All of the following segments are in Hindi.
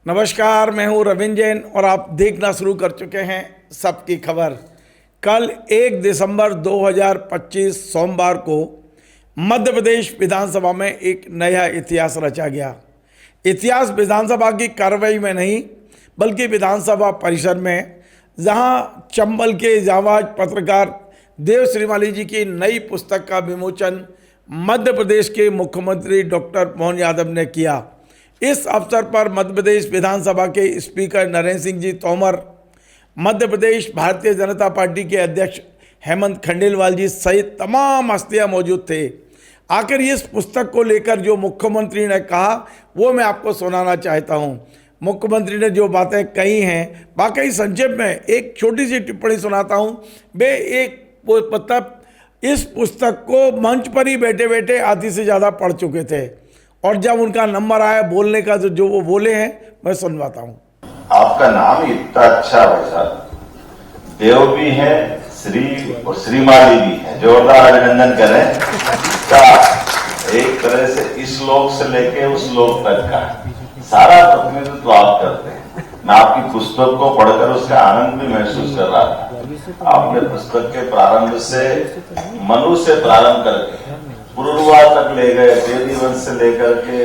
नमस्कार, मैं हूं रविंद्र जैन और आप देखना शुरू कर चुके हैं सबकी खबर। कल 1 दिसंबर 2025 सोमवार को मध्य प्रदेश विधानसभा में एक नया इतिहास रचा गया। इतिहास विधानसभा की कार्रवाई में नहीं बल्कि विधानसभा परिसर में, जहां चंबल के जाबाज पत्रकार देव श्रीमाली जी की नई पुस्तक का विमोचन मध्य प्रदेश के मुख्यमंत्री डॉक्टर मोहन यादव ने किया। इस अवसर पर मध्य प्रदेश विधानसभा के स्पीकर नरेंद्र सिंह जी तोमर, मध्य प्रदेश भारतीय जनता पार्टी के अध्यक्ष हेमंत खंडेलवाल जी सहित तमाम हस्तियां मौजूद थे। आखिर इस पुस्तक को लेकर जो मुख्यमंत्री ने कहा वो मैं आपको सुनाना चाहता हूं। मुख्यमंत्री ने जो बातें कही हैं, वाकई संक्षेप में एक छोटी सी टिप्पणी सुनाता हूं। वे मतलब इस पुस्तक को मंच पर ही बैठे बैठे आधी से ज़्यादा पढ़ चुके थे और जब उनका नंबर आया बोलने का तो जो वो बोले हैं मैं सुनवाता हूं। आपका नाम इतना अच्छा भाई साहब, देव भी है, श्री और श्रीमाली भी है। जोरदार अभिनंदन करें। का एक तरह से इस लोक से लेके उस लोक तक का सारा प्रतिनिधित्व आप करते हैं। मैं आपकी पुस्तक को पढ़कर उसका आनंद भी महसूस कर रहा था। आपने पुस्तक के प्रारंभ से मनु से प्रारंभ करके पुरुरवा तक ले गए, वेदी वंश से लेकर के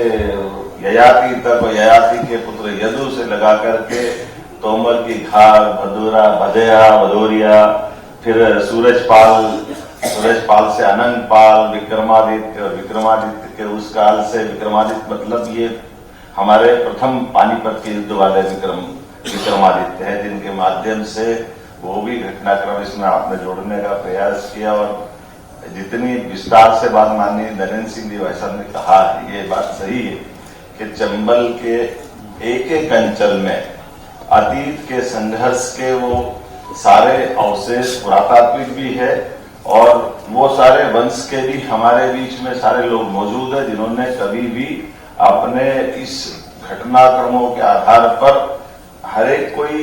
ययाति तक, ययाति के पुत्र यदु से लगा करके तोमर की खार, भदोरा, भदया, भदोरिया, फिर सूरजपाल से अनंगपाल, विक्रमादित्य और विक्रमादित्य के उस काल से विक्रमादित्य मतलब ये हमारे प्रथम पानीपत के युद्ध वाले विक्रमादित्य है, जिनके माध्यम से वो भी घटनाक्रम इसमें आपने जोड़ने का प्रयास किया। और जितनी विस्तार से बात माननीय नरेंद्र सिंह जी भाई साहब ने कहा है, ये बात सही है कि चंबल के एक एक अंचल में अतीत के संघर्ष के वो सारे अवशेष पुरातात्विक भी है और वो सारे वंश के भी हमारे बीच में सारे लोग मौजूद है, जिन्होंने कभी भी अपने इस घटनाक्रमों के आधार पर हर एक कोई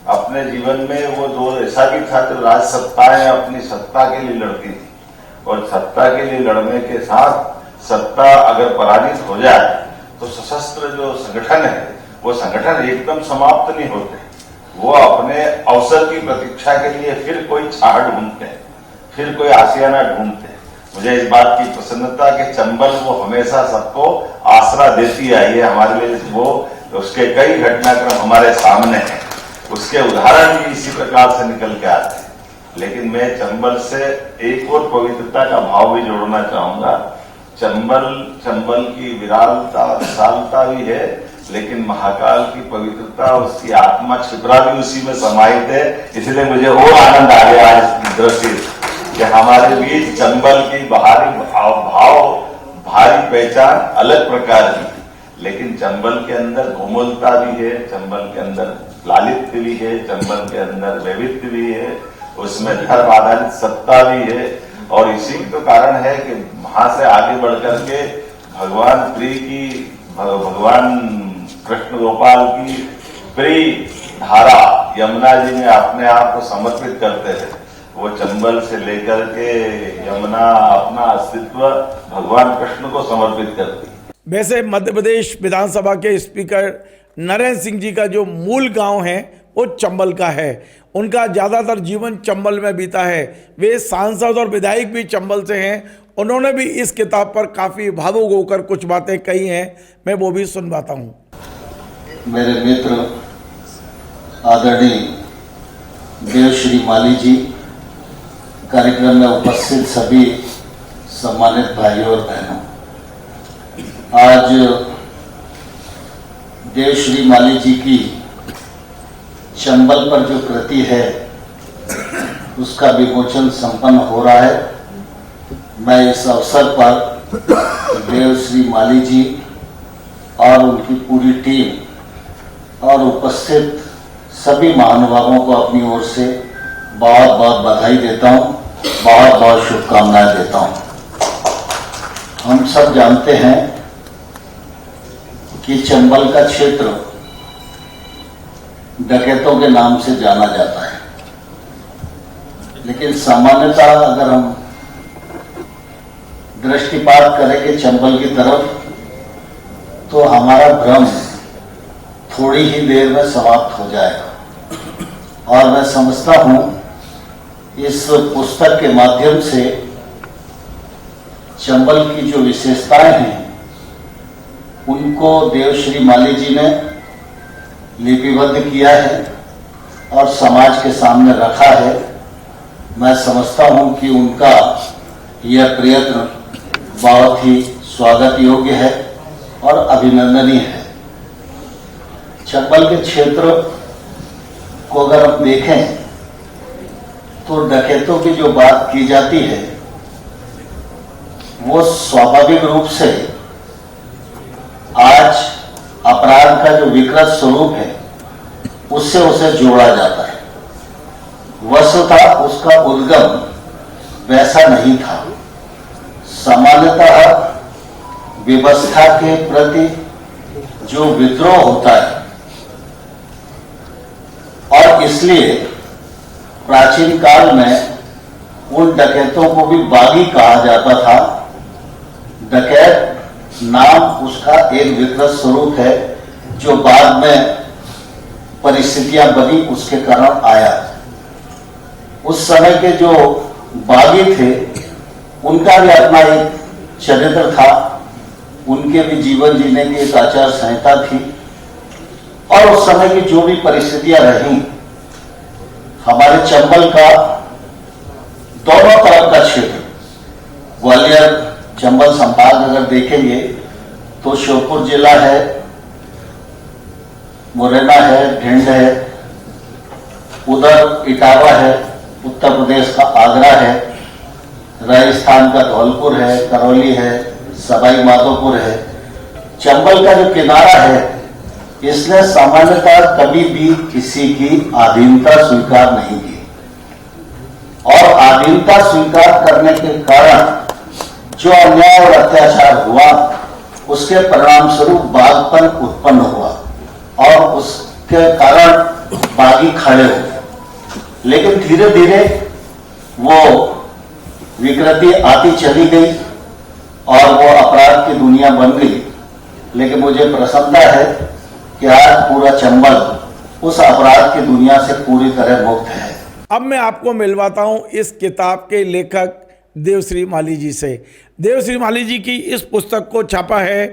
अपने जीवन में वो दौर ऐसा भी था जब राज सत्ताएं अपनी सत्ता के लिए लड़ती थी और सत्ता के लिए लड़ने के साथ सत्ता अगर पराजित हो जाए तो सशस्त्र जो संगठन है वो संगठन एकदम समाप्त नहीं होते। वो अपने अवसर की प्रतीक्षा के लिए फिर कोई छाड़ ढूंढते हैं, फिर कोई आशियाना ढूंढते हैं। मुझे इस बात की प्रसन्नता कि चंबल वो हमेशा सबको आसरा देती आई है। हमारे लिए वो उसके कई घटनाक्रम हमारे सामने हैं, उसके उदाहरण भी इसी प्रकार से निकल के आते हैं। लेकिन मैं चंबल से एक और पवित्रता का भाव भी जोड़ना चाहूंगा। चंबल की विरालता विशालता भी है, लेकिन महाकाल की पवित्रता, उसकी आत्मा छिपरा भी उसी में समाहित है। इसलिए मुझे और आनंद आ गया आज की दृष्टि कि हमारे बीच चंबल की बाहरी भाव भारी पहचान अलग प्रकार की, लेकिन चंबल के अंदर घुमलता भी है, चंबल के अंदर लालित्य भी है, चंबल के अंदर वैविध्य भी है, उसमें धर्म आधारित सत्ता भी है। और इसी तो कारण है कि वहां से आगे बढ़कर के भगवान कृष्ण गोपाल की प्रिय धारा यमुना जी में अपने आप को समर्पित करते थे। वो चंबल से लेकर के यमुना अपना अस्तित्व भगवान कृष्ण को समर्पित करती। वैसे मध्य प्रदेश विधानसभा के स्पीकर नरेंद्र सिंह जी का जो मूल गांव है वो चंबल का है। उनका ज़्यादातर जीवन चंबल में बीता है। वे सांसद और विधायक भी चंबल से हैं। उन्होंने भी इस किताब पर काफ़ी भावुक होकर कुछ बातें कही हैं, मैं वो भी सुनवाता हूँ। मेरे मित्र आदरणीय देव श्रीमाली जी, कार्यक्रम में उपस्थित सभी सम्मानित भाइयों और बहनों, आज देव श्रीमाली जी की चंबल पर जो कृति है उसका विमोचन संपन्न हो रहा है। मैं इस अवसर पर देव श्रीमाली जी और उनकी पूरी टीम और उपस्थित सभी महानुभावों को अपनी ओर से बहुत बहुत बधाई देता हूं, बहुत बहुत शुभकामनाएं देता हूं। हम सब जानते हैं कि चंबल का क्षेत्र डकैतों के नाम से जाना जाता है, लेकिन सामान्यतः अगर हम दृष्टिपात करें कि चंबल की तरफ, तो हमारा भ्रम थोड़ी ही देर में समाप्त हो जाएगा। और मैं समझता हूँ इस पुस्तक के माध्यम से चंबल की जो विशेषताएं हैं उनको देवश्री माली जी ने लिपिबद्ध किया है और समाज के सामने रखा है। मैं समझता हूं कि उनका यह प्रयत्न बहुत ही स्वागत योग्य है और अभिनंदनीय है। चंबल के क्षेत्र को अगर हम देखें तो डकैतों की जो बात की जाती है वो स्वाभाविक रूप से आज अपराध का जो विकृत स्वरूप है उससे उसे जोड़ा जाता है। वस्तुतः उसका उद्गम वैसा नहीं था। सामान्यतः व्यवस्था के प्रति जो विद्रोह होता है और इसलिए प्राचीन काल में उन डकैतों को भी बागी कहा जाता था। डकैत नाम उसका एक विकृत स्वरूप है जो बाद में परिस्थितियां बनी उसके कारण आया। उस समय के जो बागी थे उनका भी अपना एक चरित्र था, उनके भी जीवन जीने की एक आचार संहिता थी और उस समय की जो भी परिस्थितियां रही, हमारे चंबल का दोनों तरफ का क्षेत्र, ग्वालियर चंबल संभाग अगर देखेंगे तो श्योपुर जिला है, मुरैना है, भिंड है, उधर इटावा है, उत्तर प्रदेश का आगरा है, राजस्थान का धौलपुर है, करौली है, सवाई माधोपुर है। चंबल का जो किनारा है इसने सामान्यतः कभी भी किसी की अधीनता स्वीकार नहीं की और अधीनता स्वीकार करने के कारण जो अन्याय और अत्याचार हुआ उसके परिणाम स्वरूप बागपन उत्पन्न हुआ और उसके कारण बागी खड़े हुए। लेकिन धीरे धीरे वो विकृति आती चली गई और वो अपराध की दुनिया बन गई। लेकिन मुझे प्रसन्नता है कि आज पूरा चंबल उस अपराध की दुनिया से पूरी तरह मुक्त है। अब मैं आपको मिलवाता हूं इस किताब के लेखक देवश्री माली जी से। देवश्री माली जी की इस पुस्तक को छापा है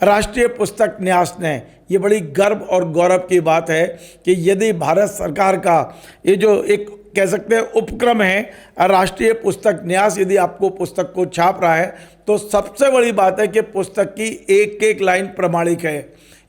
राष्ट्रीय पुस्तक न्यास ने। ये बड़ी गर्व और गौरव की बात है कि यदि भारत सरकार का ये जो एक कह सकते हैं उपक्रम है राष्ट्रीय पुस्तक न्यास, यदि आपको पुस्तक को छाप रहा है तो सबसे बड़ी बात है कि पुस्तक की एक एक लाइन प्रमाणिक है।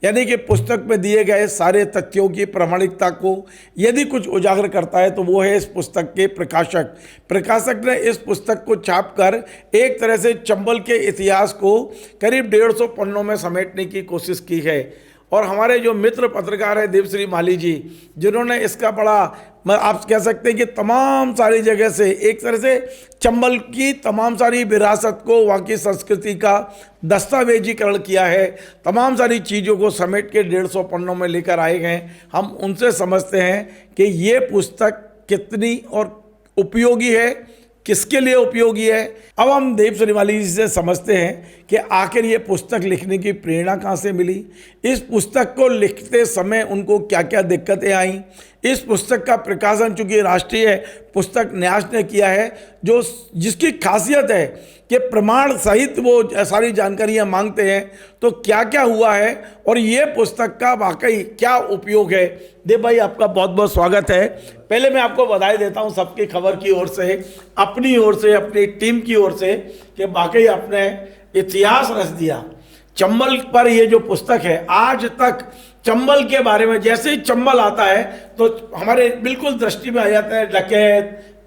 यानी कि पुस्तक में दिए गए सारे तथ्यों की प्रामाणिकता को यदि कुछ उजागर करता है तो वो है इस पुस्तक के प्रकाशक। प्रकाशक ने इस पुस्तक को छापकर एक तरह से चंबल के इतिहास को करीब 150 पन्नों में समेटने की कोशिश की है। और हमारे जो मित्र पत्रकार हैं देवश्री माली जी, जिन्होंने इसका बड़ा आप कह सकते हैं कि तमाम सारी जगह से एक तरह से चंबल की तमाम सारी विरासत को, वहाँ की संस्कृति का दस्तावेजीकरण किया है, तमाम सारी चीज़ों को समेट के 150 पन्नों में लेकर आए गए। हम उनसे समझते हैं कि ये पुस्तक कितनी और उपयोगी है, किसके लिए उपयोगी है। अब हम देवश्री माली जी से समझते हैं कि आखिर ये पुस्तक लिखने की प्रेरणा कहाँ से मिली, इस पुस्तक को लिखते समय उनको क्या क्या दिक्कतें आईं। इस पुस्तक का प्रकाशन चूँकि राष्ट्रीय पुस्तक न्यास ने किया है, जो जिसकी खासियत है कि प्रमाण सहित वो सारी जानकारियाँ मांगते हैं, तो क्या क्या हुआ है और ये पुस्तक का वाकई क्या उपयोग है। देव भाई, आपका बहुत बहुत स्वागत है। पहले मैं आपको बधाई देता हूँ सबकी खबर की ओर से, अपनी ओर से, अपनी टीम की ओर से, कि वाकई आपने इतिहास रच दिया। चंबल पर ये जो पुस्तक है, आज तक चंबल के बारे में जैसे ही चंबल आता है तो हमारे बिल्कुल दृष्टि में आ जाता है डकैत,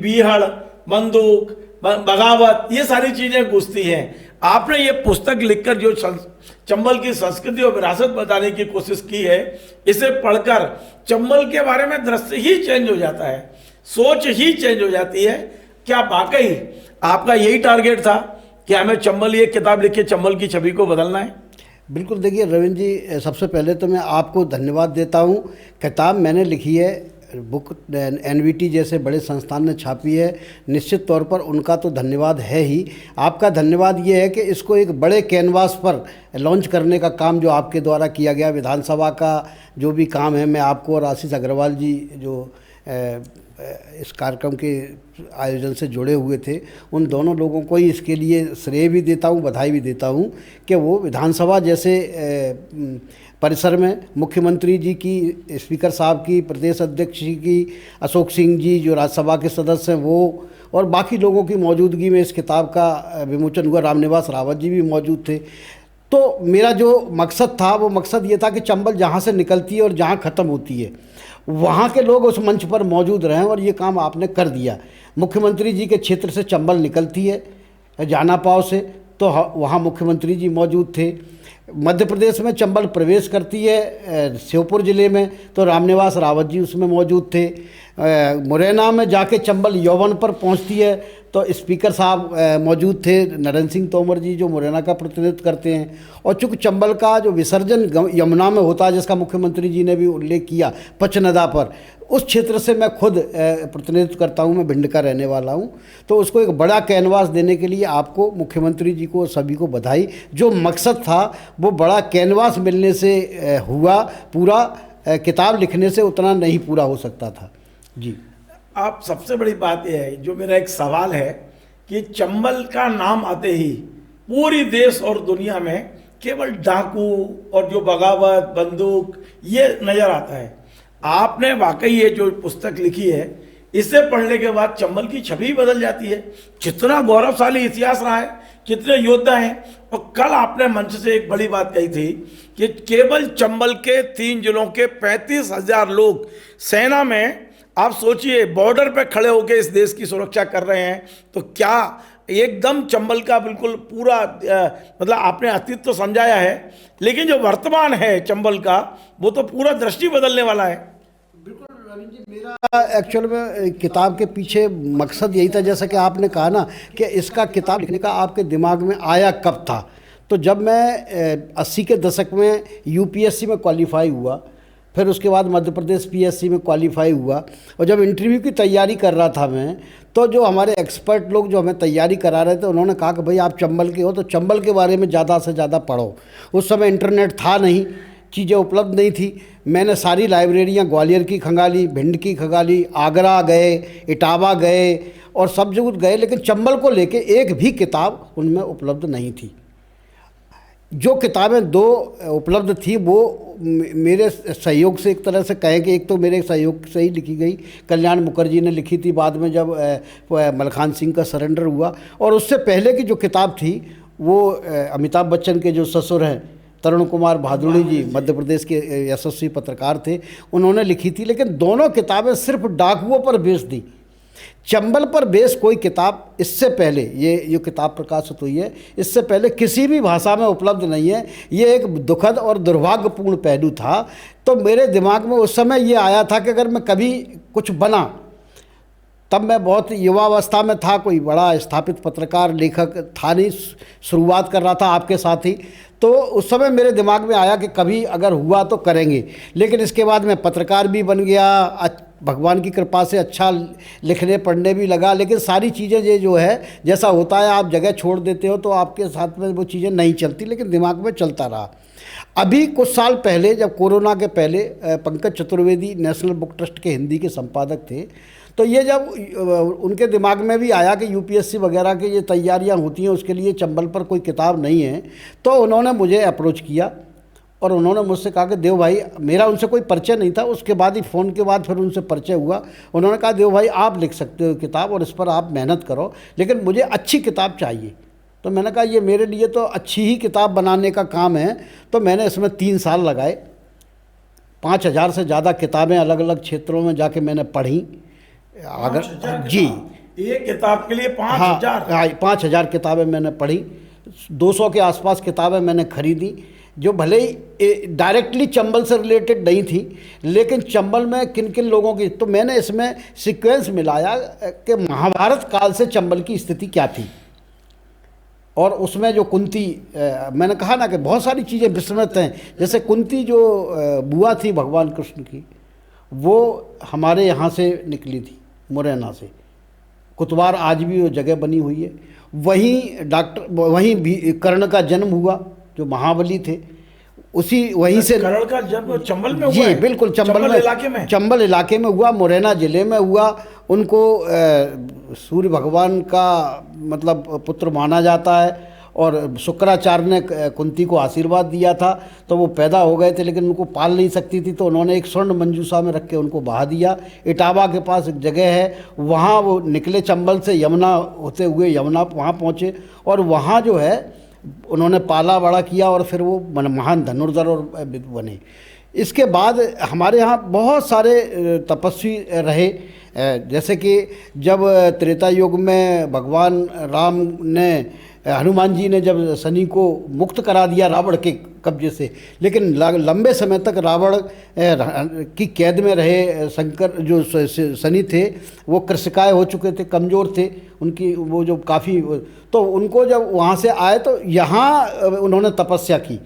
बीहड़, बंदूक, बगावत, ये सारी चीज़ें घुसती हैं। आपने ये पुस्तक लिखकर जो चंबल की संस्कृति और विरासत बताने की कोशिश की है, इसे पढ़कर चंबल के बारे में दृष्टि ही चेंज हो जाता है, सोच ही चेंज हो जाती है। क्या वाकई आपका यही टारगेट था कि हमें चंबल ये किताब लिख के चंबल की छवि को बदलना है? बिल्कुल। देखिए रविंद्र जी, सबसे पहले तो मैं आपको धन्यवाद देता हूँ। किताब मैंने लिखी है बुक एनवीटी जैसे बड़े संस्थान ने छापी है, निश्चित तौर पर उनका तो धन्यवाद है ही। आपका धन्यवाद ये है कि इसको एक बड़े कैनवास पर लॉन्च करने का काम जो आपके द्वारा किया गया, विधानसभा का जो भी काम है, मैं आपको और आशीष अग्रवाल जी जो इस कार्यक्रम के आयोजन से जुड़े हुए थे, उन दोनों लोगों को ही इसके लिए श्रेय भी देता हूँ, बधाई भी देता हूँ कि वो विधानसभा जैसे परिसर में मुख्यमंत्री जी की, स्पीकर साहब की, प्रदेश अध्यक्ष जी की, अशोक सिंह जी जो राज्यसभा के सदस्य हैं वो, और बाकी लोगों की मौजूदगी में इस किताब का विमोचन हुआ। रामनिवास रावत जी भी मौजूद थे। तो मेरा जो मकसद था वो मकसद ये था कि चंबल जहाँ से निकलती है और जहाँ ख़त्म होती है वहाँ के लोग उस मंच पर मौजूद रहें, और ये काम आपने कर दिया। मुख्यमंत्री जी के क्षेत्र से चंबल निकलती है जानापाव से, तो वहाँ मुख्यमंत्री जी मौजूद थे। मध्य प्रदेश में चंबल प्रवेश करती है श्योपुर ज़िले में, तो रामनिवास रावत जी उसमें मौजूद थे। मुरैना में जाके चंबल यौवन पर पहुंचती है तो स्पीकर साहब मौजूद थे, नरेंद्र सिंह तोमर जी जो मुरैना का प्रतिनिधित्व करते हैं। और चूँकि चंबल का जो विसर्जन यमुना में होता है, जिसका मुख्यमंत्री जी ने भी उल्लेख किया पचनदा पर, उस क्षेत्र से मैं खुद प्रतिनिधित्व करता हूं, मैं भिंड का रहने वाला हूं। तो उसको एक बड़ा कैनवास देने के लिए आपको, मुख्यमंत्री जी को, सभी को बधाई। जो मकसद था वो बड़ा कैनवास मिलने से हुआ, पूरा किताब लिखने से उतना नहीं पूरा हो सकता था जी। आप सबसे बड़ी बात यह है, जो मेरा एक सवाल है कि चंबल का नाम आते ही पूरी देश और दुनिया में केवल डाकू और जो बगावत, बंदूक, ये नज़र आता है। आपने वाकई ये जो पुस्तक लिखी है, इसे पढ़ने के बाद चंबल की छवि बदल जाती है। कितना गौरवशाली इतिहास रहा है, कितने योद्धा हैं। और कल आपने मंच से एक बड़ी बात कही थी कि केवल चंबल के 3 जिलों के 35,000 लोग सेना में, आप सोचिए, बॉर्डर पे खड़े होकर इस देश की सुरक्षा कर रहे हैं। तो क्या एकदम चंबल का बिल्कुल पूरा मतलब आपने अतीत तो समझाया है, लेकिन जो वर्तमान है चंबल का, वो तो पूरा दृष्टि बदलने वाला है। बिल्कुल रविंद्र जी, मेरा एक्चुअल में किताब के पीछे मकसद यही था, जैसा कि आपने कहा ना कि इसका किताब लिखने का आपके दिमाग में आया कब था। तो जब मैं 80 के दशक में यूपीएससी में क्वालिफाई हुआ, फिर उसके बाद मध्य प्रदेश पीएससी में क्वालिफाई हुआ, और जब इंटरव्यू की तैयारी कर रहा था मैं, तो जो हमारे एक्सपर्ट लोग जो हमें तैयारी करा रहे थे, उन्होंने कहा कि भाई आप चंबल के हो तो चंबल के बारे में ज़्यादा से ज़्यादा पढ़ो। उस समय इंटरनेट था नहीं, चीज़ें उपलब्ध नहीं थी। मैंने सारी लाइब्रेरियाँ ग्वालियर की खंगाली, भिंड की खंगाली, आगरा गए, इटावा गए और सब जगह गए, लेकिन चंबल को लेके एक भी किताब उनमें उपलब्ध नहीं थी। जो किताबें 2 उपलब्ध थी वो मेरे सहयोग से, एक तरह से कहें कि एक तो मेरे सहयोग से ही लिखी गई, कल्याण मुखर्जी ने लिखी थी बाद में जब मलखान सिंह का सरेंडर हुआ। और उससे पहले की जो किताब थी वो अमिताभ बच्चन के जो ससुर हैं तरुण कुमार भादुड़ी जी, मध्य प्रदेश के यशस्वी पत्रकार थे, उन्होंने लिखी थी। लेकिन दोनों किताबें सिर्फ डाकुओं पर बेस दी, चंबल पर बेस कोई किताब इससे पहले, ये किताब प्रकाशित हुई है, इससे पहले किसी भी भाषा में उपलब्ध नहीं है। ये एक दुखद और दुर्भाग्यपूर्ण पहलू था। तो मेरे दिमाग में उस समय ये आया था कि अगर मैं कभी कुछ बना, तब मैं बहुत युवावस्था में था, कोई बड़ा स्थापित पत्रकार लेखक था नहीं, शुरुआत कर रहा था आपके साथ ही। तो उस समय मेरे दिमाग में आया कि कभी अगर हुआ तो करेंगे। लेकिन इसके बाद मैं पत्रकार भी बन गया, भगवान की कृपा से अच्छा लिखने पढ़ने भी लगा। लेकिन सारी चीज़ें ये जो है, जैसा होता है आप जगह छोड़ देते हो तो आपके साथ में वो चीज़ें नहीं चलती, लेकिन दिमाग में चलता रहा। अभी कुछ साल पहले, जब कोरोना के पहले, Pankaj Chaturvedi national book trust के हिंदी के संपादक थे, तो ये जब उनके दिमाग में भी आया कि यूपीएससी वगैरह की ये तैयारियां होती हैं, उसके लिए चंबल पर कोई किताब नहीं है, तो उन्होंने मुझे अप्रोच किया और उन्होंने मुझसे कहा कि देव भाई, मेरा उनसे कोई परिचय नहीं था, उसके बाद ही फ़ोन के बाद फिर उनसे परिचय हुआ। उन्होंने कहा देव भाई आप लिख सकते हो किताब और इस पर आप मेहनत करो, लेकिन मुझे अच्छी किताब चाहिए। तो मैंने कहा ये मेरे लिए तो अच्छी ही किताब बनाने का काम है। तो मैंने इसमें 3 साल लगाए, 5,000 से ज़्यादा किताबें अलग अलग क्षेत्रों में जाके मैंने पढ़ी। अगर जी, एक किताब के लिए 5,000? हाँ, 5,000 किताबें मैंने पढ़ी, 200 के आसपास किताबें मैंने खरीदी, जो भले ही डायरेक्टली चंबल से रिलेटेड नहीं थी, लेकिन चंबल में किन किन लोगों की, तो मैंने इसमें सीक्वेंस मिलाया कि महाभारत काल से चंबल की स्थिति क्या थी। और उसमें जो कुंती, मैंने कहा ना कि बहुत सारी चीज़ें विस्मृत हैं, जैसे कुंती जो बुआ थी भगवान कृष्ण की, वो हमारे यहाँ से निकली थी, मुरैना से। कुतवार आज भी वो जगह बनी हुई है। वहीं भी कर्ण का जन्म हुआ, जो महाबली थे, उसी वहीं से। कर्ण का जन्म चंबल में हुआ जी है? बिल्कुल, चंबल इलाके में। चंबल इलाके में हुआ, मुरैना जिले में हुआ। उनको सूर्य भगवान का मतलब पुत्र माना जाता है, और शुक्राचार्य ने कुंती को आशीर्वाद दिया था, तो वो पैदा हो गए थे, लेकिन उनको पाल नहीं सकती थी, तो उन्होंने एक स्वर्ण मंजूषा में रख के उनको बहा दिया। इटावा के पास एक जगह है, वहाँ वो निकले चंबल से, यमुना होते हुए यमुना वहाँ पहुँचे, और वहाँ जो है उन्होंने पाला बड़ा किया, और फिर वो महान धनुर्धर और बने। इसके बाद हमारे यहाँ बहुत सारे तपस्वी रहे, जैसे कि जब त्रेता युग में भगवान राम ने, हनुमान जी ने जब शनि को मुक्त करा दिया रावण के कब्जे से, लेकिन लंबे समय तक रावण की कैद में रहे। शंकर जो शनि थे वो कृषकाय हो चुके थे, कमज़ोर थे, उनकी वो जो काफ़ी, तो उनको जब वहाँ से आए तो यहाँ उन्होंने तपस्या की,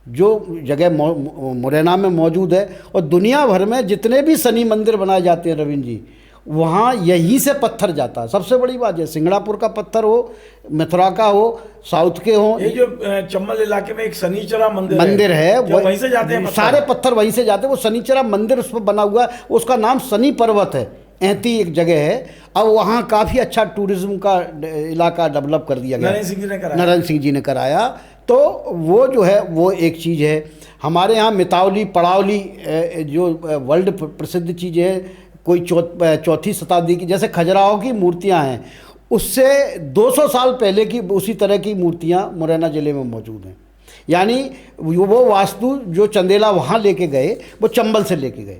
जो जगह मुरैना में मौजूद है। और दुनिया भर में जितने भी शनि मंदिर बनाए जाते हैं रविंद्र जी, वहाँ यहीं से पत्थर जाता है। सबसे बड़ी बात है, सिंगड़ापुर का पत्थर हो, मथुरा का हो, साउथ के हो। ये जो चंबल इलाके में एक शनिचरा मंदिर है वहीं से जाते हैं सारे पत्थर वहीं से जाते हैं। वो शनिचरा मंदिर उस पर बना हुआ है, उसका नाम शनि पर्वत है, ऐती एक जगह है। अब वहाँ काफ़ी अच्छा टूरिज्म का इलाका डेवलप कर दिया गया, नारायण सिंह जी ने कराया। तो वो जो है वो एक चीज़ है। हमारे यहाँ मितावली पड़ावली जो वर्ल्ड प्रसिद्ध चीज़ है, कोई चौथी शताब्दी की, जैसे खजुराहो की मूर्तियाँ हैं, उससे 200 साल पहले की उसी तरह की मूर्तियाँ मुरैना ज़िले में मौजूद हैं। यानी वो वास्तु जो चंदेला वहाँ लेके गए, वो चंबल से लेके गए,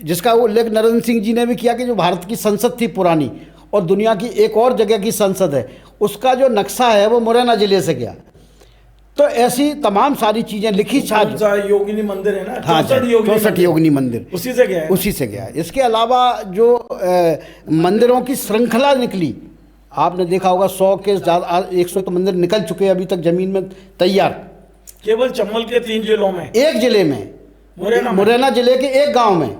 जिसका उल्लेख नारायण सिंह जी ने भी किया कि जो भारत की संसद थी पुरानी, और दुनिया की एक और जगह की संसद है, उसका जो नक्शा है वो मुरैना ज़िले से गया। तो ऐसी तमाम सारी चीज़ें लिखी छाप। योगिनी मंदिर है ना, हाँ, 64 योगिनी मंदिर उसी से गया है। उसी से गया है। इसके अलावा जो मंदिरों की श्रृंखला निकली, आपने देखा होगा 100 के ज़्यादा 100 तो मंदिर निकल चुके हैं अभी तक ज़मीन में तैयार, केवल चंबल के 3 जिलों में, एक जिले में, मुरैना जिले के एक गांव में,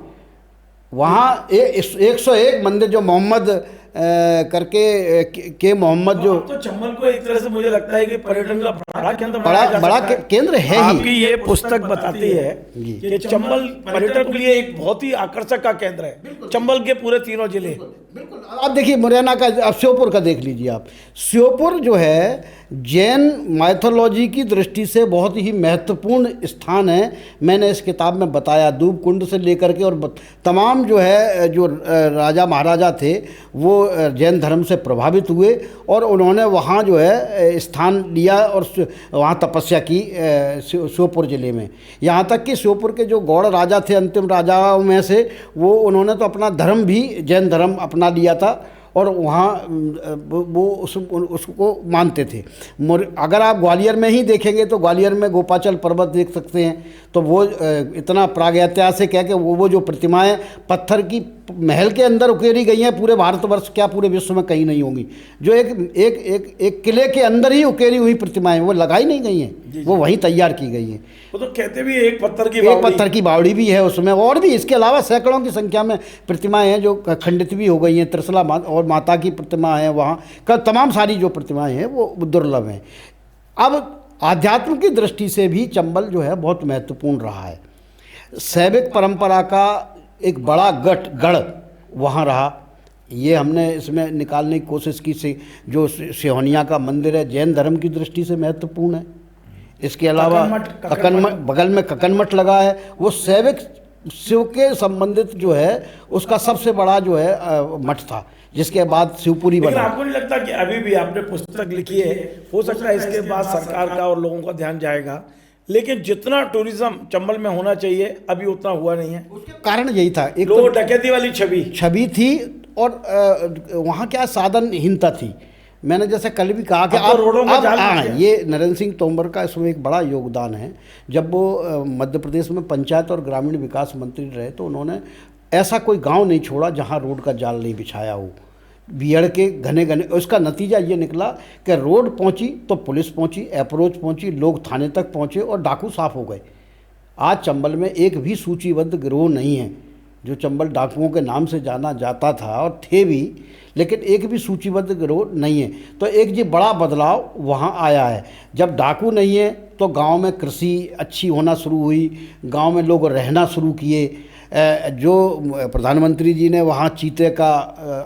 वहाँ 101 मंदिर जो मोहम्मद करके के मोहम्मद जो, तो चंबल को एक तरह से मुझे लगता है कि पर्यटन का बड़ा केंद्र बड़ा केंद्र है ही। आपकी ये पुस्तक बताती है कि चंबल पर्यटन के लिए एक बहुत ही आकर्षक का केंद्र है, चंबल के पूरे 3 जिले। बिल्कुल। आप देखिए मुरैना का, अब श्योपुर का देख लीजिए आप। श्योपुर जो है जैन माइथोलॉजी की दृष्टि से बहुत ही महत्वपूर्ण स्थान है। मैंने इस किताब में बताया, दूब कुंड से लेकर के और तमाम जो है जो राजा महाराजा थे वो जैन धर्म से प्रभावित हुए, और उन्होंने वहाँ जो है स्थान लिया और वहाँ तपस्या की श्योपुर ज़िले में। यहाँ तक कि श्योपुर के जो गौड़ राजा थे, अंतिम राजाओं में से, वो उन्होंने तो अपना धर्म भी जैन धर्म अपना लिया था, और वहाँ वो उसको मानते थे। अगर आप ग्वालियर में ही देखेंगे तो ग्वालियर में गोपाचल पर्वत देख सकते हैं, तो वो इतना प्रागैतिहासिक है कि वो जो प्रतिमाएं पत्थर की महल के अंदर उकेरी गई हैं, पूरे भारतवर्ष क्या पूरे विश्व में कहीं नहीं होंगी। जो एक किले के अंदर ही उकेरी हुई प्रतिमाएं, वो लगाई नहीं गई हैं, वो वहीं तैयार की गई हैं। वो तो कहते भी एक पत्थर की बावड़ी भी है उसमें, और भी इसके अलावा सैकड़ों की संख्या में प्रतिमाएं हैं जो खंडित भी हो गई हैं। त्रिशला और माता की प्रतिमा है वहाँ का, तमाम सारी जो प्रतिमाएं हैं वो दुर्लभ हैं। अब आध्यात्म की दृष्टि से भी चंबल जो है बहुत महत्वपूर्ण रहा है। शैविक परंपरा का एक बड़ा गढ़ वहाँ रहा। ये हमने इसमें निकालने की कोशिश की से जो सिहोनिया का मंदिर है, जैन धर्म की दृष्टि से महत्वपूर्ण है। इसके अलावा बगल में ककन मठ लगा है, वो शैविक शिव के संबंधित जो है उसका सबसे बड़ा जो है मठ था, जिसके बाद शिवपुरी बना। लेकिन आपको नहीं लगता कि अभी भी आपने पुस्तक लिखी है, हो सकता है इसके बाद सरकार का और लोगों का ध्यान जाएगा, लेकिन जितना टूरिज्म चंबल में होना चाहिए अभी उतना हुआ नहीं है? कारण यही था, एक तो डकैती वाली छवि थी, और वहाँ क्या साधनहीनता थी। मैंने जैसे कल भी कहा कि अब ये नरेंद्र सिंह तोमर का इसमें एक बड़ा योगदान है। जब वो मध्य प्रदेश में पंचायत और ग्रामीण विकास मंत्री रहे तो उन्होंने ऐसा कोई गांव नहीं छोड़ा जहां रोड का जाल नहीं बिछाया हो। बीहड़ के घने उसका नतीजा ये निकला कि रोड पहुंची तो पुलिस पहुंची, अप्रोच पहुंची, लोग थाने तक पहुंचे और डाकू साफ हो गए। आज चंबल में एक भी सूचीबद्ध गिरोह नहीं है जो चंबल डाकुओं के नाम से जाना जाता था और थे भी, लेकिन एक भी सूचीबद्ध गिरोह नहीं है। तो एक ये बड़ा बदलाव वहाँ आया है। जब डाकू नहीं है तो गांव में कृषि अच्छी होना शुरू हुई, गांव में लोग रहना शुरू किए। जो प्रधानमंत्री जी ने वहाँ चीते का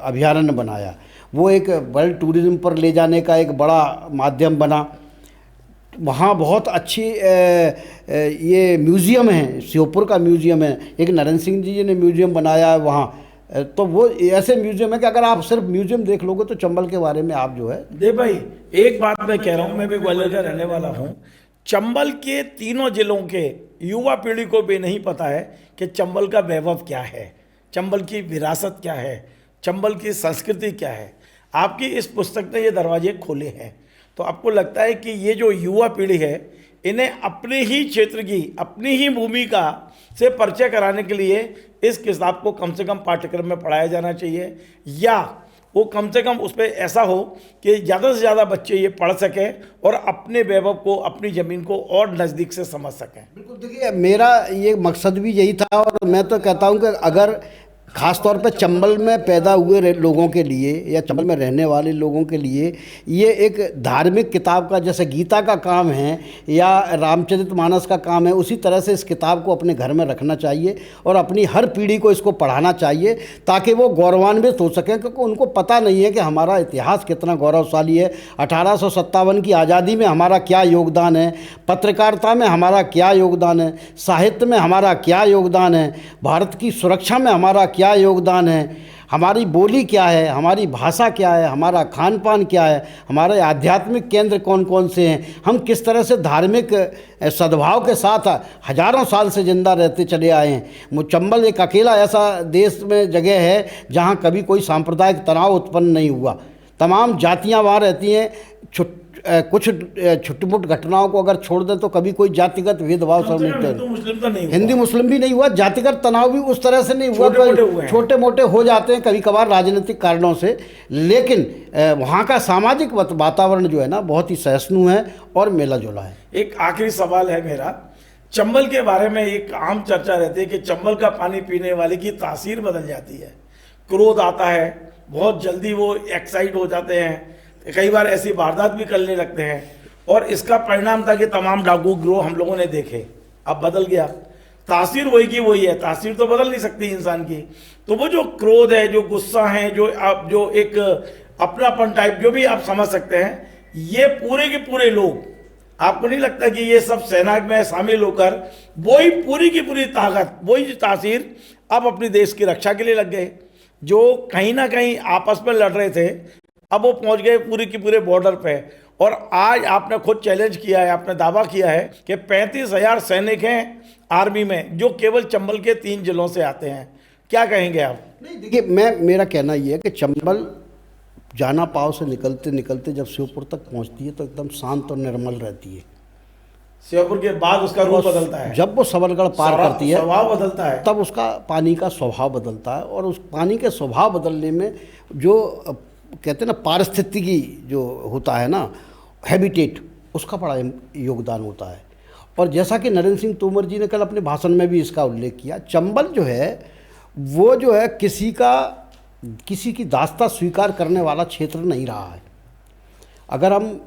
अभयारण्य बनाया, वो एक वर्ल्ड टूरिज्म पर ले जाने का एक बड़ा माध्यम बना। वहाँ बहुत अच्छी ये म्यूज़ियम है, श्योपुर का म्यूज़ियम है, एक नरेंद्र सिंह जी ने म्यूज़ियम बनाया है वहाँ। तो वो ऐसे म्यूज़ियम है कि अगर आप सिर्फ म्यूज़ियम देख लोगे तो चंबल के बारे में आप जो है। देव भाई, एक बात मैं कह रहा हूँ, मैं भी ग्वालियर का रहने वाला हूँ। चंबल के तीनों जिलों के युवा पीढ़ी को भी नहीं पता है कि चंबल का वैभव क्या है, चंबल की विरासत क्या है, चंबल की संस्कृति क्या है। आपकी इस पुस्तक ने ये दरवाजे खोले हैं। तो आपको लगता है कि ये जो युवा पीढ़ी है, इन्हें अपने ही क्षेत्र की, अपनी ही भूमिका से परिचय कराने के लिए इस किताब को कम से कम पाठ्यक्रम में पढ़ाया जाना चाहिए, या वो कम से कम उस पर ऐसा हो कि ज़्यादा से ज़्यादा बच्चे ये पढ़ सकें और अपने वैभव को, अपनी ज़मीन को और नज़दीक से समझ सकें। बिल्कुल, देखिए मेरा ये मकसद भी यही था। और मैं तो कहता हूँ कि अगर ख़ास तौर पे चंबल में पैदा हुए लोगों के लिए या चंबल में रहने वाले लोगों के लिए ये एक धार्मिक किताब का, जैसे गीता का काम है या रामचरितमानस का काम है, उसी तरह से इस किताब को अपने घर में रखना चाहिए और अपनी हर पीढ़ी को इसको पढ़ाना चाहिए, ताकि वो गौरवान्वित हो सकें। क्योंकि उनको पता नहीं है कि हमारा इतिहास कितना गौरवशाली है। 1857 की आज़ादी में हमारा क्या योगदान है, पत्रकारिता में हमारा क्या योगदान है, साहित्य में हमारा क्या योगदान है, भारत की सुरक्षा में हमारा क्या योगदान है, हमारी बोली क्या है, हमारी भाषा क्या है, हमारा खान पान क्या है, हमारे आध्यात्मिक केंद्र कौन कौन से हैं, हम किस तरह से धार्मिक सद्भाव के साथ हजारों साल से जिंदा रहते चले आए हैं। चंबल एक अकेला ऐसा देश में जगह है जहाँ कभी कोई सांप्रदायिक तनाव उत्पन्न नहीं हुआ। तमाम जातियाँ वहाँ रहती हैं। कुछ छुटपुट घटनाओं को अगर छोड़ दें तो कभी कोई जातिगत भेदभाव सब नहीं था। हिंदू मुस्लिम भी नहीं हुआ, जातिगत तनाव भी उस तरह से नहीं हुआ। छोटे मोटे हो जाते हैं कभी कभार राजनीतिक कारणों से, लेकिन वहाँ का सामाजिक वातावरण जो है ना बहुत ही सहिष्णु है और मेला जोला है। एक आखिरी सवाल है मेरा, चंबल के बारे में एक आम चर्चा रहती है कि चंबल का पानी पीने वाले की तासीर बदल जाती है, क्रोध आता है, बहुत जल्दी वो एक्साइट हो जाते हैं, कई बार ऐसी वारदात भी करने लगते हैं। और इसका परिणाम था कि तमाम डाकू गिरोह हम लोगों ने देखे। अब बदल गया, तासीर वही की वही है, तासीर तो बदल नहीं सकती इंसान की। तो वो जो क्रोध है, जो गुस्सा है, जो आप जो एक अपनापन टाइप जो भी आप समझ सकते हैं, ये पूरे के पूरे लोग, आपको नहीं लगता कि ये सब सेना में शामिल होकर वही पूरी की पूरी ताकत, वही तासीर अब अपने देश की रक्षा के लिए लग गए। जो कहीं ना कहीं आपस में लड़ रहे थे, अब वो पहुंच गए पूरी की पूरे बॉर्डर पे। और आज आपने खुद चैलेंज किया है, आपने दावा किया है कि 35,000 सैनिक हैं आर्मी में, जो केवल चंबल के 3 जिलों से आते हैं। क्या कहेंगे आप? नहीं, देखिए मेरा कहना ये है कि चंबल जाना पाव से निकलते निकलते जब श्योपुर तक पहुंचती है तो एकदम शांत और निर्मल रहती है। श्योपुर के बाद उसका रूप बदलता है, जब वो सबलगढ़ पार करती है स्वभाव बदलता है, तब उसका पानी का स्वभाव बदलता है। और उस पानी के स्वभाव बदलने में जो कहते हैं ना पारिस्थितिकी जो होता है ना, हैबिटेट, उसका बड़ा योगदान होता है। और जैसा कि नरेंद्र सिंह तोमर जी ने कल अपने भाषण में भी इसका उल्लेख किया, चंबल जो है वो जो है किसी की दास्ता स्वीकार करने वाला क्षेत्र नहीं रहा है। अगर हम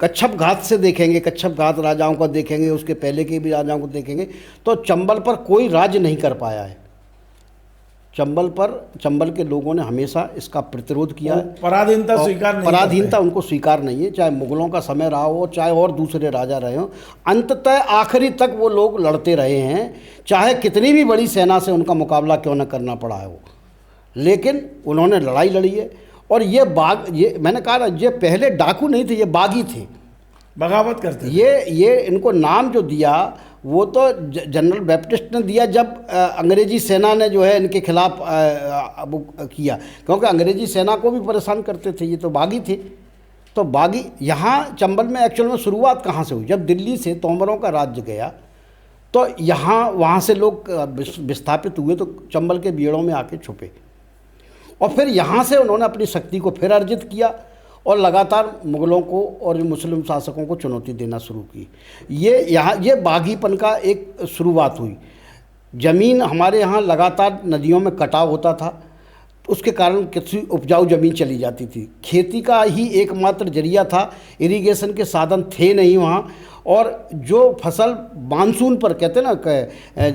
कच्छप घाट से देखेंगे, कच्छप घाट राजाओं का देखेंगे, उसके पहले के भी राजाओं को देखेंगे, तो चंबल पर कोई राज्य नहीं कर पाया है। चंबल के लोगों ने हमेशा इसका प्रतिरोध किया है। पराधीनता उनको स्वीकार नहीं है, चाहे मुगलों का समय रहा हो, चाहे और दूसरे राजा रहे हों। अंततः आखिरी तक वो लोग लड़ते रहे हैं, चाहे कितनी भी बड़ी सेना से उनका मुकाबला क्यों न करना पड़ा है वो, लेकिन उन्होंने लड़ाई लड़ी है। और ये मैंने कहा ना, ये पहले डाकू नहीं थे, ये बागी थे, बगावत करते। ये इनको नाम जो दिया वो तो जनरल बैप्टिस्ट ने दिया जब अंग्रेजी सेना ने जो है इनके खिलाफ किया, क्योंकि अंग्रेजी सेना को भी परेशान करते थे। ये तो बागी थे। तो बागी यहाँ चंबल में एक्चुअल में शुरुआत कहाँ से हुई? जब दिल्ली से तोमरों का राज्य गया तो वहाँ से लोग विस्थापित हुए, तो चंबल के बीड़ों में आके छुपे और फिर यहाँ से उन्होंने अपनी शक्ति को फिर अर्जित किया और लगातार मुगलों को और मुस्लिम शासकों को चुनौती देना शुरू की। ये बागीपन का एक शुरुआत हुई। ज़मीन हमारे यहाँ लगातार नदियों में कटाव होता था, उसके कारण किसी उपजाऊ ज़मीन चली जाती थी। खेती का ही एकमात्र जरिया था, इरिगेशन के साधन थे नहीं वहाँ। और जो फसल मानसून पर, कहते हैं ना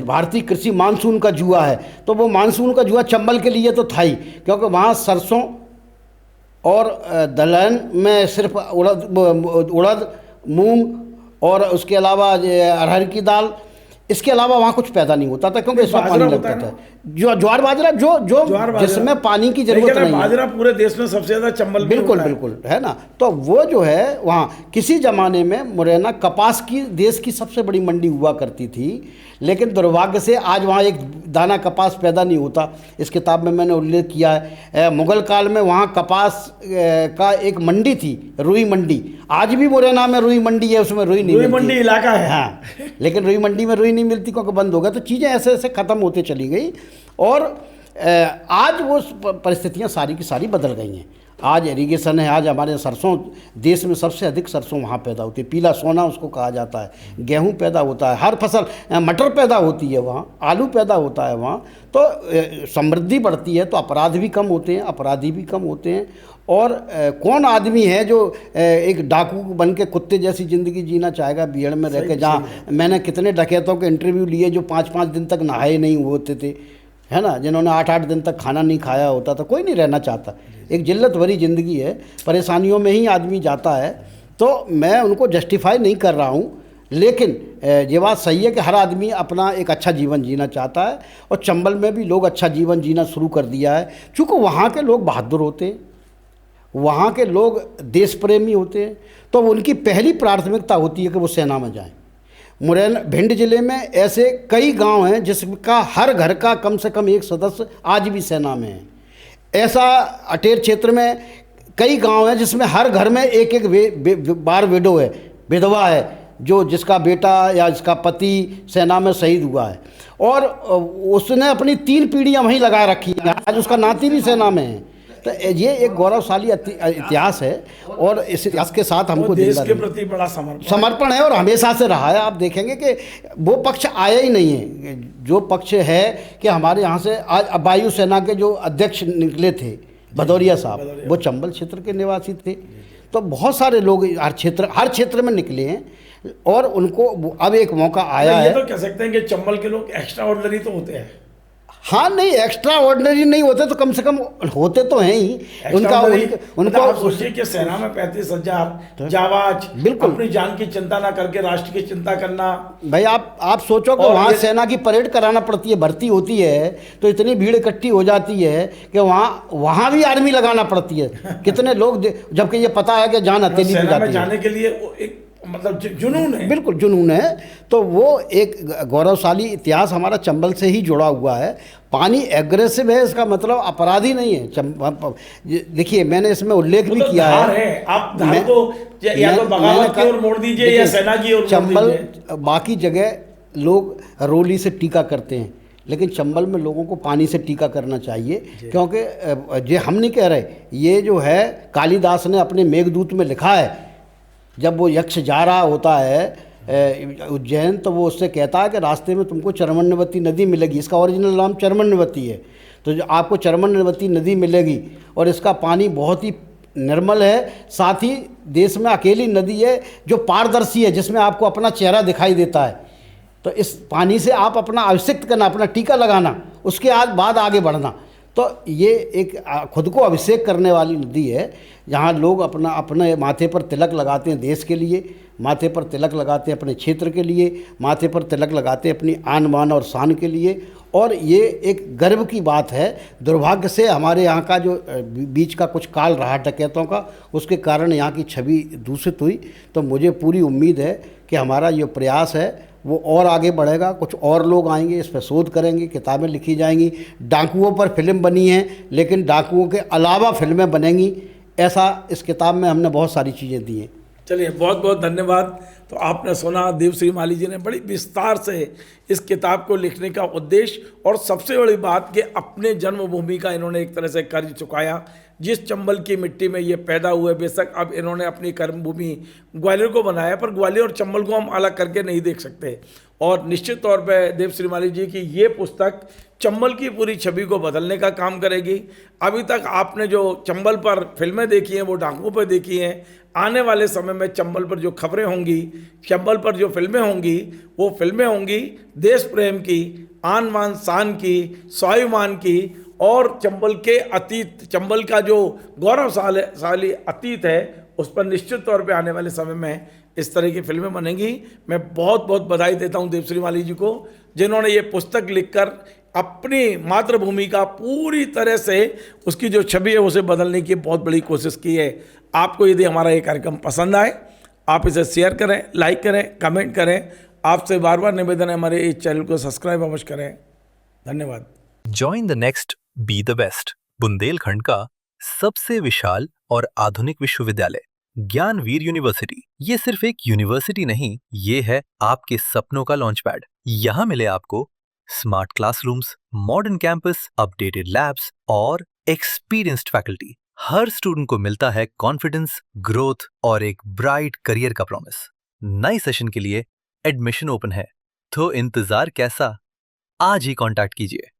भारतीय कृषि मानसून का जुआ है, तो वो मानसून का जुआ चंबल के लिए तो था ही, क्योंकि वहाँ सरसों और दलहन में सिर्फ उड़द, मूंग और उसके अलावा अरहर की दाल, इसके अलावा वहाँ कुछ पैदा नहीं होता था, क्योंकि इसमें पानी लगता था। जो ज्वार बाजरा जो जिसमें पानी की जरूरत नहीं है। बाजरा पूरे देश में सबसे ज्यादा चंबल में बिल्कुल होता है। बिल्कुल है ना। तो वो जो है वहाँ किसी ज़माने में मुरैना कपास की देश की सबसे बड़ी मंडी हुआ करती थी, लेकिन दुर्भाग्य से आज वहाँ एक दाना कपास पैदा नहीं होता। इस किताब में मैंने उल्लेख किया है, मुगल काल में वहाँ कपास का एक मंडी थी, रुई मंडी। आज भी मुरैना में रुई मंडी है, उसमें रुई नहीं मिलती। रुई मंडी इलाका है, हाँ, लेकिन रुई मंडी में रुई नहीं मिलती क्योंकि बंद हो गया। तो चीज़ें ऐसे ऐसे ख़त्म होते चली गई और आज वो परिस्थितियाँ सारी की सारी बदल गई हैं। आज इरिगेशन है, आज हमारे सरसों, देश में सबसे अधिक सरसों वहाँ पैदा होती है, पीला सोना उसको कहा जाता है। गेहूँ पैदा होता है, हर फसल, मटर पैदा होती है वहाँ, आलू पैदा होता है वहाँ। तो समृद्धि बढ़ती है तो अपराध भी कम होते हैं, अपराधी भी कम होते हैं। और कौन आदमी है जो एक डाकू बन के कुत्ते जैसी ज़िंदगी जीना चाहेगा बीहड़ में रह के, जहाँ मैंने कितने डकैतों के इंटरव्यू लिए जो 5-5 दिन तक नहाए नहीं होते थे, है ना, जिन्होंने 8-8 दिन तक खाना नहीं खाया होता था। कोई नहीं रहना चाहता, एक जिल्लत भरी ज़िंदगी है, परेशानियों में ही आदमी जाता है। तो मैं उनको जस्टिफाई नहीं कर रहा हूँ, लेकिन ये बात सही है कि हर आदमी अपना एक अच्छा जीवन जीना चाहता है और चंबल में भी लोग अच्छा जीवन जीना शुरू कर दिया है। चूँकि वहाँ के लोग बहादुर होते हैं, वहाँ के लोग देश प्रेमी होते हैं, तो उनकी पहली प्राथमिकता होती है कि वो सेना में जाएं। मुरैना भिंड जिले में ऐसे कई गांव हैं जिसका हर घर का कम से कम एक सदस्य आज भी सेना में है। ऐसा अटेर क्षेत्र में कई गांव हैं जिसमें हर घर में एक एक बार विडो है, विधवा है, जो जिसका बेटा या जिसका पति सेना में शहीद हुआ है और उसने अपनी 3 पीढ़ियां वहीं लगा रखी है। आज उसका नाती भी सेना में है। तो ये एक गौरवशाली इतिहास है और इस इतिहास के साथ हमको देश के प्रति बड़ा समर्पण है और हमेशा से रहा है। आप देखेंगे कि वो पक्ष आया ही नहीं है। जो पक्ष है कि हमारे यहाँ से आज वायुसेना के जो अध्यक्ष निकले थे भदौरिया साहब, वो चंबल क्षेत्र के निवासी थे। तो बहुत सारे लोग हर क्षेत्र में निकले हैं और उनको अब एक मौका आया है। ये तो कह सकते हैं कि चंबल के लोग एक्स्ट्रा ऑर्डिनरी तो होते हैं। हाँ, नहीं एक्स्ट्रा ऑर्डिनरी नहीं होते तो कम से कम होते तो हैं ही। उनका आप सोचिए कि सेना में 35,000 जाबाज, बिल्कुल अपनी जान की चिंता ना करके राष्ट्र की चिंता करना। भाई आप सोचो कि वहाँ सेना की परेड कराना पड़ती है, भर्ती होती है तो इतनी भीड़ इकट्ठी हो जाती है कि वहाँ भी आर्मी लगाना पड़ती है। कितने लोग, जबकि ये पता है कि जान हथेली भी जाती है। जाने के लिए एक मतलब जुनून है, बिल्कुल जुनून है। तो वो एक गौरवशाली इतिहास हमारा चंबल से ही जुड़ा हुआ है। पानी एग्रेसिव है, इसका मतलब अपराधी नहीं है। देखिए मैंने इसमें उल्लेख भी किया है, आप धार को या तो बगावत की ओर मोड़ दीजिए या सेना की ओर। चंबल बाकी जगह लोग रोली से टीका करते हैं, लेकिन चंबल में लोगों को पानी से टीका करना चाहिए, क्योंकि ये हम नहीं कह रहे, ये जो है कालिदास ने अपने मेघदूत में लिखा है। जब वो यक्ष जा रहा होता है उज्जैन, तो वो उससे कहता है कि रास्ते में तुमको चरमण्यवती नदी मिलेगी। इसका ओरिजिनल नाम चरमण्यवती है। तो जो आपको चरमण्यवती नदी मिलेगी और इसका पानी बहुत ही निर्मल है, साथ ही देश में अकेली नदी है जो पारदर्शी है, जिसमें आपको अपना चेहरा दिखाई देता है। तो इस पानी से आप अपना अभिषेक करना, अपना टीका लगाना, उसके बाद आगे बढ़ना। तो ये एक खुद को अभिषेक करने वाली नदी है, जहाँ लोग अपने माथे पर तिलक लगाते हैं देश के लिए, माथे पर तिलक लगाते हैं अपने क्षेत्र के लिए, माथे पर तिलक लगाते हैं अपनी आन बान और शान के लिए। और ये एक गर्व की बात है। दुर्भाग्य से हमारे यहाँ का जो बीच का कुछ काल रहा डकैतों का, उसके कारण यहाँ की छवि दूषित हुई। तो मुझे पूरी उम्मीद है कि हमारा ये प्रयास है वो और आगे बढ़ेगा। कुछ और लोग आएंगे, इस पर शोध करेंगे, किताबें लिखी जाएंगी। डाकुओं पर फिल्म बनी है, लेकिन डाकुओं के अलावा फिल्में बनेंगी, ऐसा इस किताब में हमने बहुत सारी चीज़ें दी हैं। चलिए, बहुत बहुत धन्यवाद। तो आपने सुना, देवश्री माली जी ने बड़ी विस्तार से इस किताब को लिखने का उद्देश्य और सबसे बड़ी बात कि अपने जन्मभूमि का इन्होंने एक तरह से कर्ज चुकाया। जिस चंबल की मिट्टी में ये पैदा हुए, बेशक अब इन्होंने अपनी कर्मभूमि ग्वालियर को बनाया, पर ग्वालियर और चंबल को हम अलग करके नहीं देख सकते। और निश्चित तौर पे देव श्रीमाली जी की ये पुस्तक चंबल की पूरी छवि को बदलने का काम करेगी। अभी तक आपने जो चंबल पर फिल्में देखी हैं वो डाकुओं पर देखी हैं, आने वाले समय में चंबल पर जो खबरें होंगी, चंबल पर जो फिल्में होंगी, वो फिल्में होंगी देश प्रेम की, आन बान शान की, स्वाभिमान की, और चंबल के अतीत, चंबल का जो गौरवशाली अतीत है उस पर निश्चित तौर पे आने वाले समय में इस तरह की फिल्में बनेंगी। मैं बहुत बहुत बधाई देता हूं देवश्री माली जी को, जिन्होंने ये पुस्तक लिखकर अपनी मातृभूमि का पूरी तरह से उसकी जो छवि है उसे बदलने की बहुत बड़ी कोशिश की है। आपको यदि हमारा ये कार्यक्रम पसंद आए, आप इसे शेयर करें, लाइक करें, कमेंट करें। आपसे बार बार निवेदन है हमारे इस चैनल को सब्सक्राइब अवश्य करें। धन्यवाद। Join the next be the best, Bundelkhand का सबसे विशाल और आधुनिक विश्वविद्यालय ज्ञानवीर यूनिवर्सिटी। ये सिर्फ एक यूनिवर्सिटी नहीं, ये है आपके सपनों का लॉन्च पैड। यहाँ मिले आपको smart classrooms, modern campus, updated labs और एक्सपीरियंस्ड फैकल्टी। हर स्टूडेंट को मिलता है कॉन्फिडेंस, ग्रोथ और एक ब्राइट करियर का प्रॉमिस। नए सेशन के लिए एडमिशन ओपन है, तो इंतजार कैसा? आज ही कांटेक्ट कीजिए।